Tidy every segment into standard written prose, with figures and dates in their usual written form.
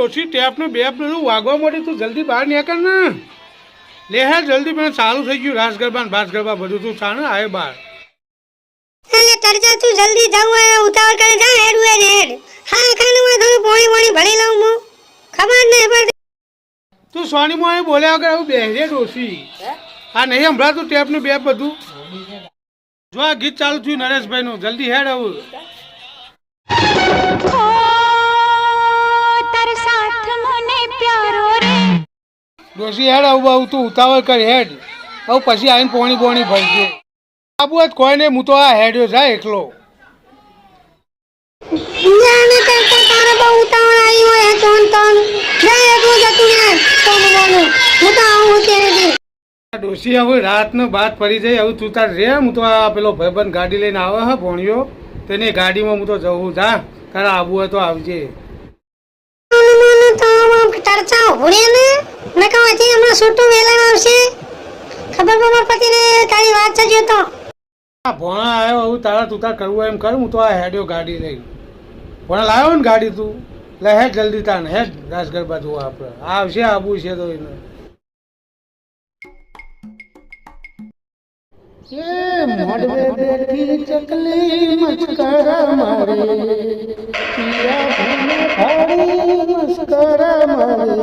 ડોસી ટેપનું બેપ બધું વાગવા મળે, તું જલ્દી બહાર નીકળ ને. લે હે જલ્દી, પણ ચાલુ થઈ ગયું રાસ ગરબા ને ભાસ ગરબા બધું. તું ચાલે આવે બહાર. એટલે તરજા તું જલ્દી જાવ, ઉતાવળ કરે જા. હેડ હેડ હા ખાનમાં થોડું પાણી પાણી ભરી લઉં હું. ખબર નહીં પડતી. તું સોની મોએ બોલ્યા વગર આવું બેહરે ડોસી. આ નહીં સંભળાતું ટેપનું બેપ બધું. જો આ ગીત ચાલુ થયું નરેશભાઈનું. જલ્દી હેડ આવું. ડોસી હેડ આવું આવું, તું ઉતાવળ કર હેડ. આવું પછી આવીને પોણી બોણી ભરજે. આબુ જ કોઈ નહીં, હું તો આ હેડ્યો જાય એકલો. જાને કરતા તારે બહુ ઉતાવળ આવી હોય તોન તોન. જાય એટલું જતું ને તોન બોલું. હું તો આવું ત્યારે ડોસી હવે રાતનો બાદ પડી જાય. હવે તું તાર રે, હું તો આ પેલો ભાઈબંધ ગાડી લઈને આવે હે ભોણિયો, તેની ગાડીમાં હું તો જવું. જા તારે આવવું હોય તો આવજે. તરચા ઉભરે ને નકાવાથી હમણાં છૂટું વેલા આવશે. ખબર ખબર પતી ને તારી વાત છે તો ભોણા આવ્યો. હવે તારા તું તાર કરવું એમ કર. હું તો આ હેડ્યો ગાડી લઈ. ભોણા લાવ્યો ને ગાડી તું. લે હેડ જલ્દી તાર ને હેડ. રાસ ગરબા જોવા આપણે આવશે. આબુ છે તો એને મોડવે બેઠી ચકલી મસ્કરા મારે, મસ્કરા મારે.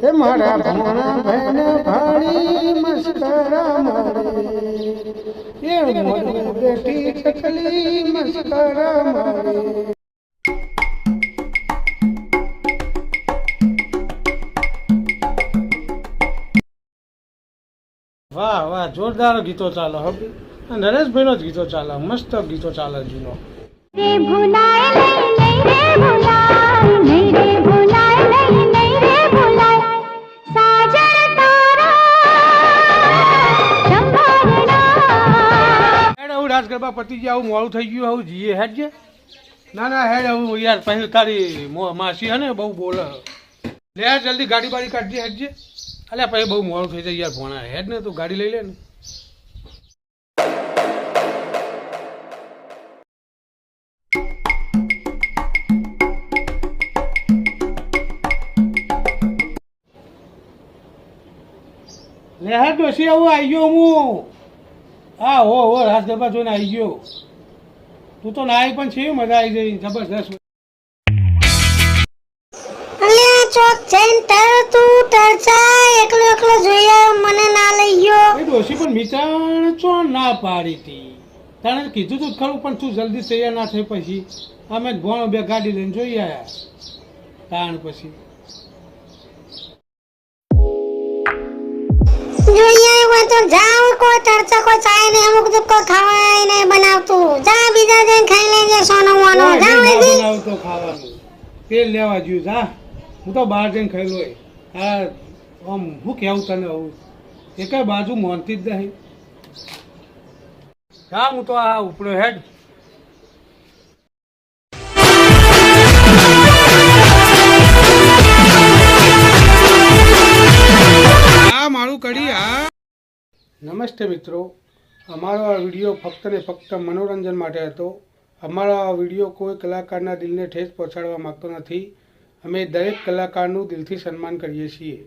હે મારા ભોણા ભાઈને ભાડી મસ્કરા મારે. એ મોડવે બેઠી ચકલી મસ્કરા મારે. વાહ વાહ, જોરદાર ગીતો ચાલે. હવે નરેશભાઈ નો જ ગીતો ચાલે. મસ્ત ગીતો ચાલે જૂનો. રાસ ગરબા પતી ગયા. આવું મોડું થઈ ગયું. આવું જીએ હેડ છે. ના ના હેડ આવું યાર. પછી તારી માસી હે ને બહુ બોલે. લે જલ્દી ગાડી બાડી કાઢજે હેડ છે. અલ્યા પછી બહુ મોડું થઈ જાય યાર. ભોણા હેડ ને તું ગાડી લઈ લે ને. લે હા ડોસી આવું આવી ગયો હું. હા હો રાસ ગરબા જોઈને આવી ગયો. તું તો ના આવી પણ છે. મજા આવી ગઈ જબરદસ્ત. ચોક જઈને તું તરચા એકલો એકલો જોઈએ મને ના લઈ ગયો. ડોસી પણ મિત્રણ ચો ના પાડી હતી. તને કીધું તું ખરું, પણ તું જલ્દી તૈયાર ના થઈ. પછી અમે ભોણો બે ગાડી લઈને જોઈ આવ્યા. તાણ પછી જોઈએ હોય તો જાવ. કોઈ તરચા કોઈ ચાય ને અમુક તો કોઈ ખાવાય નહીં બનાવતું. જા બીજા જઈને ખાઈ લેજે સોનો મોનો. જાવ બનાવતો ખાવાનું તેલ લેવા જ્યું. જા હું તો બહાર જઈને ખાઈ લો. હા આમ હું કેવું તને આવું એક બાજુ મોનતી જ નહીં. હા હું તો આ ઉપડો હેડ. હા મારું કડી. હા નમસ્તે મિત્રો. અમારો આ વિડીયો ફક્ત ને ફક્ત મનોરંજન માટે હતો. અમારો આ વિડીયો કોઈ કલાકારના દિલને ઠેસ પહોંચાડવા માગતો નથી. અમે દરેક કલાકારનું દિલથી સન્માન કરીએ છીએ.